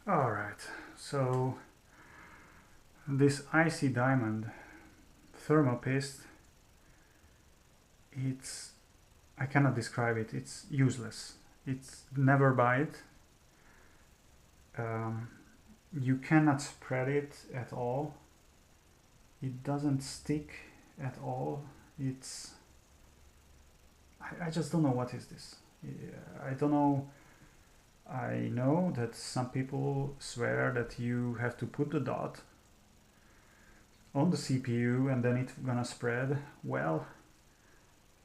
Alright, so this icy diamond thermal paste, I cannot describe it, it's useless. It's never buy it. You cannot spread it at all. It doesn't stick at all. I just don't know what is this. I don't know. I know that some people swear that you have to put the dot on the CPU and then it's gonna spread. Well,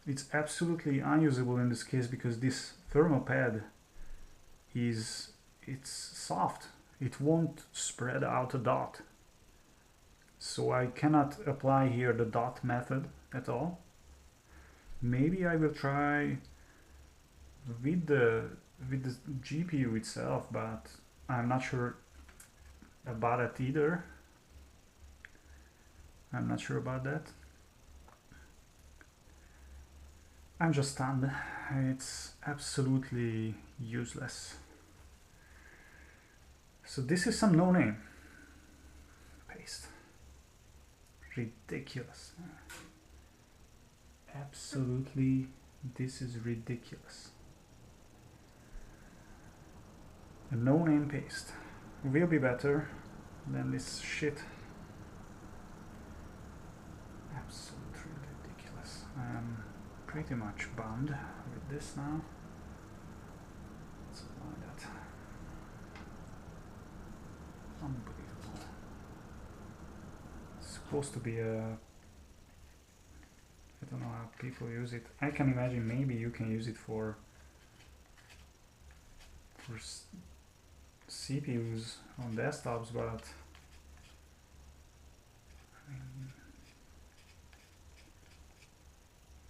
it's absolutely unusable in this case because this thermal pad it's soft. It won't spread out a dot. So I cannot apply here the dot method at all. Maybe I will try with the GPU itself, but I'm not sure about it either. I'm not sure about that. I'm just stunned. It's absolutely useless. So this is some no-name paste. Ridiculous. Absolutely, this is ridiculous. A no-name paste will be better than this shit. Absolutely ridiculous. I'm pretty much bummed with this now. Let's apply that. Unbelievable. It's supposed to be a... I don't know how people use it. I can imagine maybe you can use it for CPUs on desktops, but I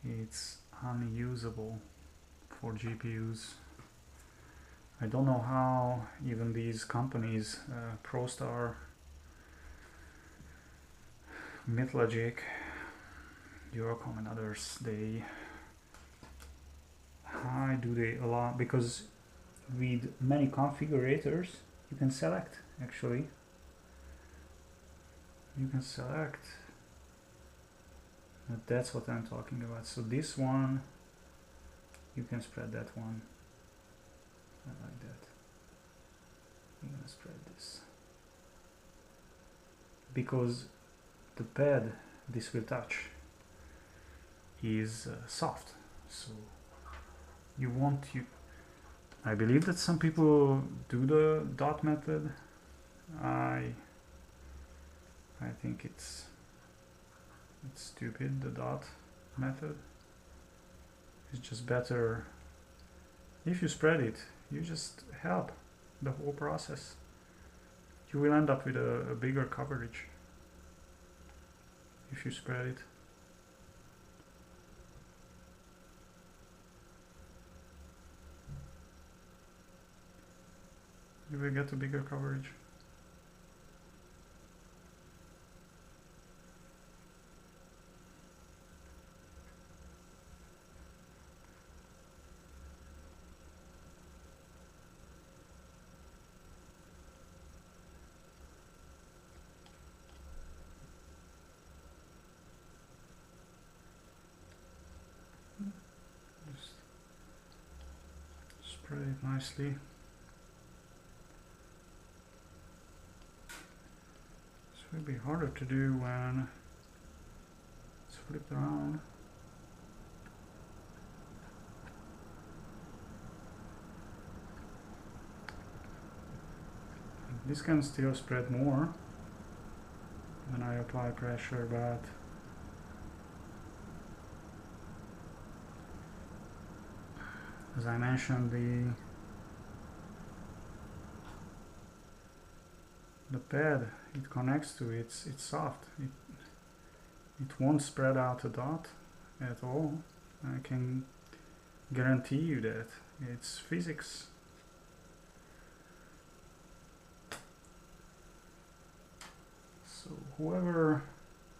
mean, it's unusable for GPUs. I don't know how even these companies, ProStar, Mythlogic, Eurocom and others, how do they allow, because with many configurators you can select, actually you can select, but that's what I'm talking about. So this one you can spread that one. I like that. I'm gonna spread this because the pad this will touch is soft, so you want I believe that some people do the dot method. I think it's stupid, the dot method. It's just better if you spread it. You just help the whole process. You will end up with a bigger coverage if you spread it. You will get a bigger coverage. Just spread it nicely. This will be harder to do when it's flipped around. This can still spread more when I apply pressure, but as I mentioned, the pad it connects to, it's soft. It won't spread out a dot at all. I can guarantee you that. It's physics. So whoever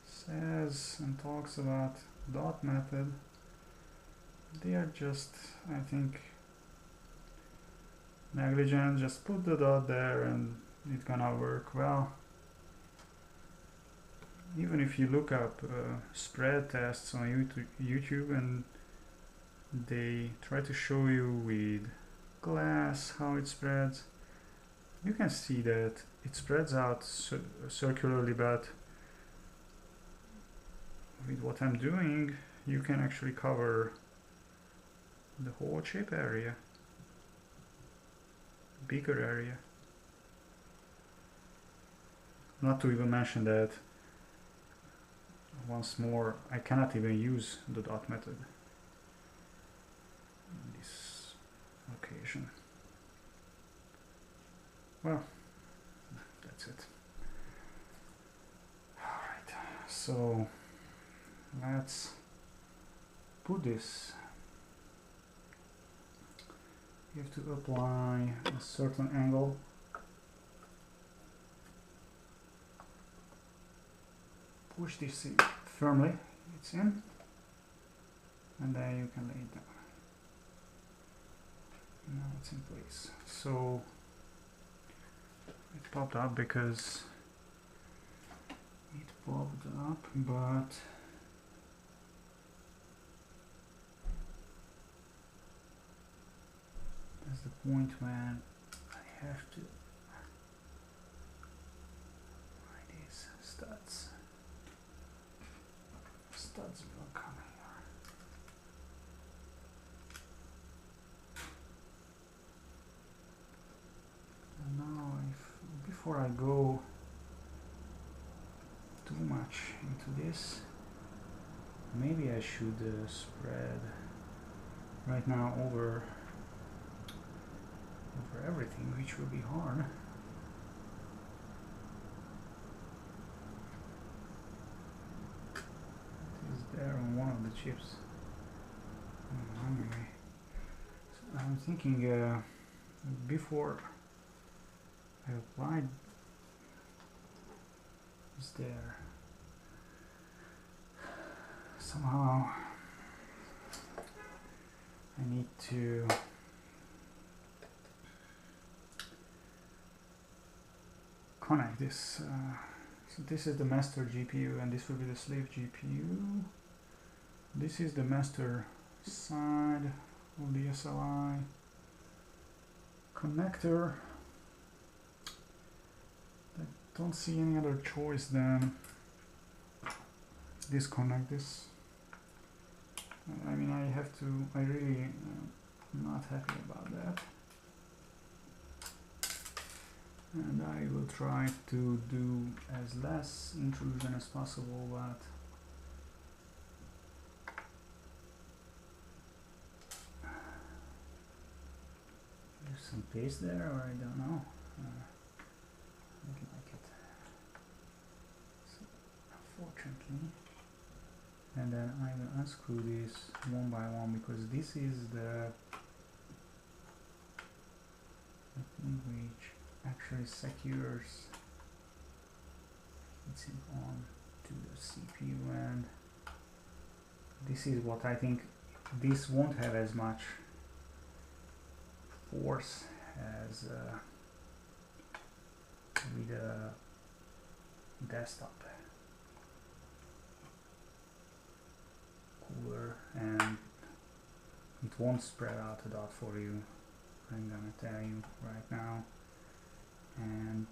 says and talks about dot method, they are just, I think, negligent, just put the dot there and it's gonna work well. Even if you look up spread tests on YouTube and they try to show you with glass how it spreads, you can see that it spreads out circularly, but with what I'm doing, you can actually cover the whole chip area, bigger area. Not to even mention that, once more, I cannot even use the dot method on this occasion. Well, that's it. Alright, so let's put this. You have to apply a certain angle. Push this in firmly, it's in, and then you can lay it down. Now it's in place. So it popped up because it popped up, but that's the point when I have to apply these studs. Studs will come here. And now, before I go too much into this, maybe I should spread right now over everything, which will be hard. There on one of the chips. Anyway, so I'm thinking before I applied this there, somehow I need to connect this. So this is the master GPU and this will be the slave GPU. This is the master side of the SLI connector. I don't see any other choice than disconnect this. I mean, I really am not happy about that. And I will try to do as less intrusion as possible, but there's some paste there, or I don't know. I don't like it. So, unfortunately. And then I will unscrew this one by one because this is the thing which actually secures it on to the CPU, and this is what I think. This won't have as much force as with a desktop cooler, and it won't spread out a dot for you. I'm gonna tell you right now. And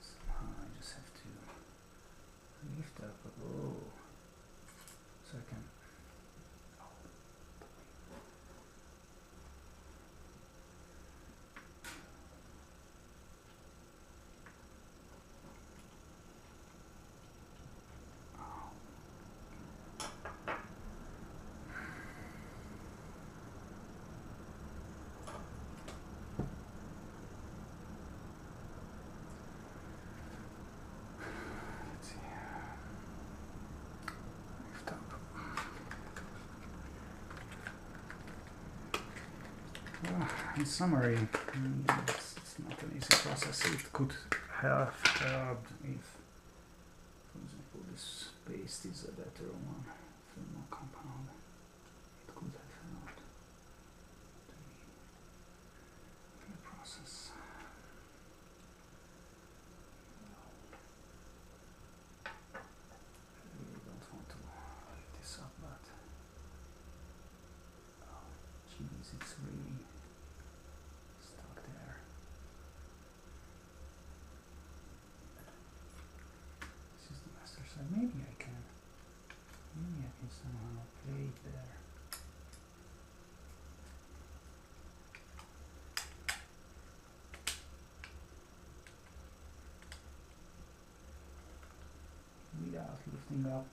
somehow I just have to lift up a little so I can. In summary, it's not an easy process. It could have helped if, for example, this page paste is a better one. Thermal compound. It could have helped to the process. I really don't want to lift this up, but oh, jeez, it's really stuck there. This is the master side. Maybe I can somehow play it there. Without lifting up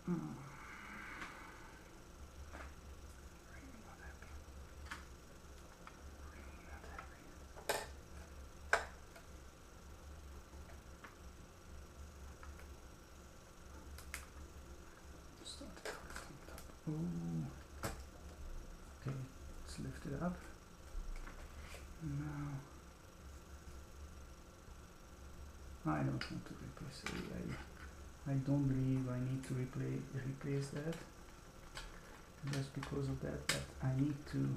the Ooh. Okay, let's lift it up. Now I don't want to replace it. I don't believe I need to replace that. Just because of that, but I need to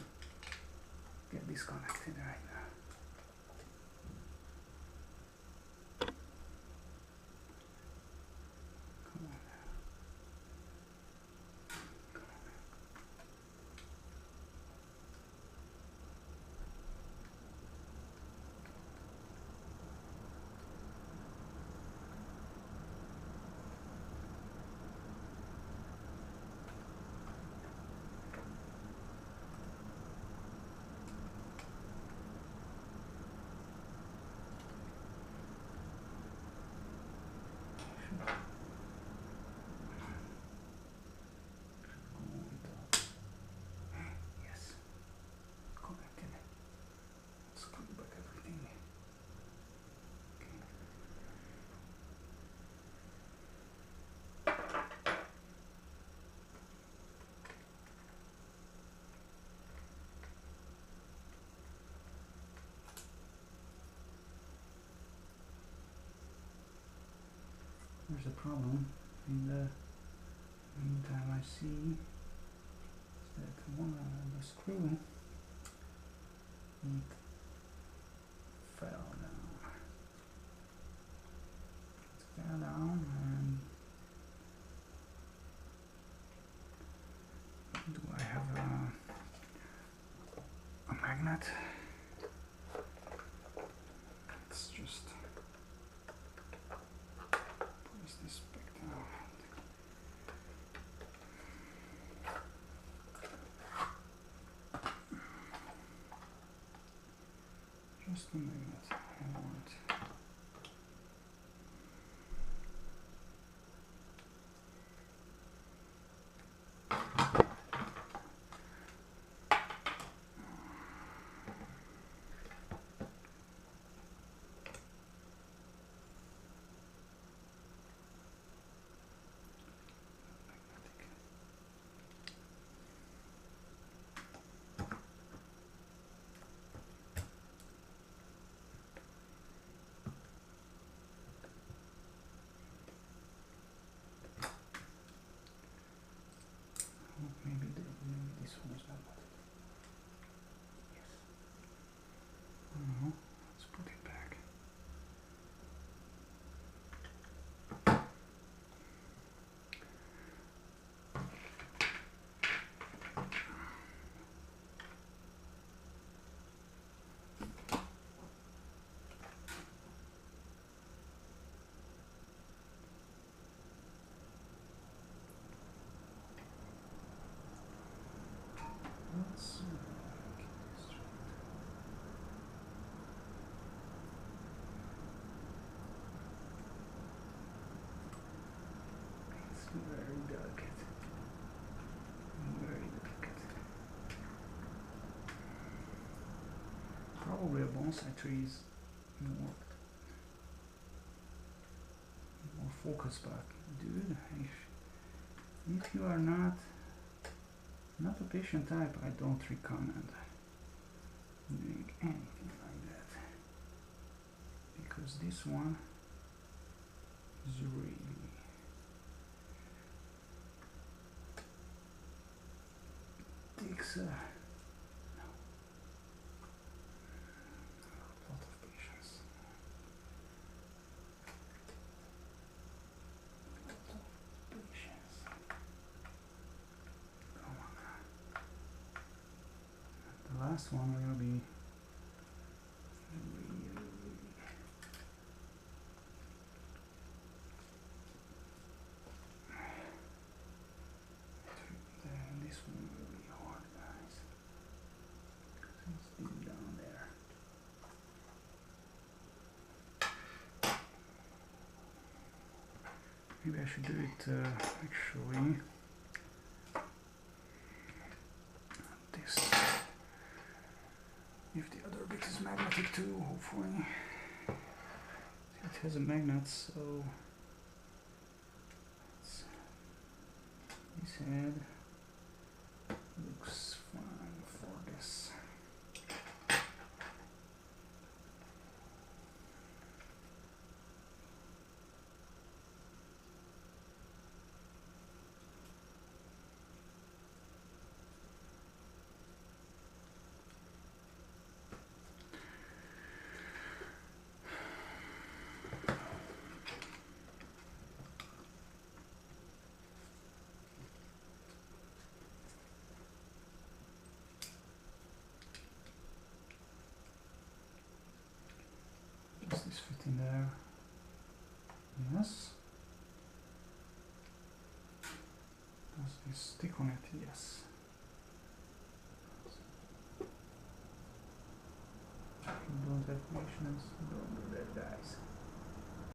get disconnected right now. There's a problem. In the meantime, I see that one of the screw it fell down. It fell down, and do I have a magnet? Let's just place this back down. Just a magnet. I want. Maybe this one is not what it is. Yes. Let's put it back. Let's keep this straight. bonsai trees more focus, but dude, if you are not a patient type, I don't recommend doing anything like that, because this one is really takes a lot of patience. Come on. The last one will be really this one will be hard, guys. It's deep down there. Maybe I should do it actually this. If the other bit is magnetic too, hopefully. It has a magnet, so this head looks fine for this. Does this fit in there? Yes. Does this stick on it? Yes. If you don't have patience, don't do that, guys.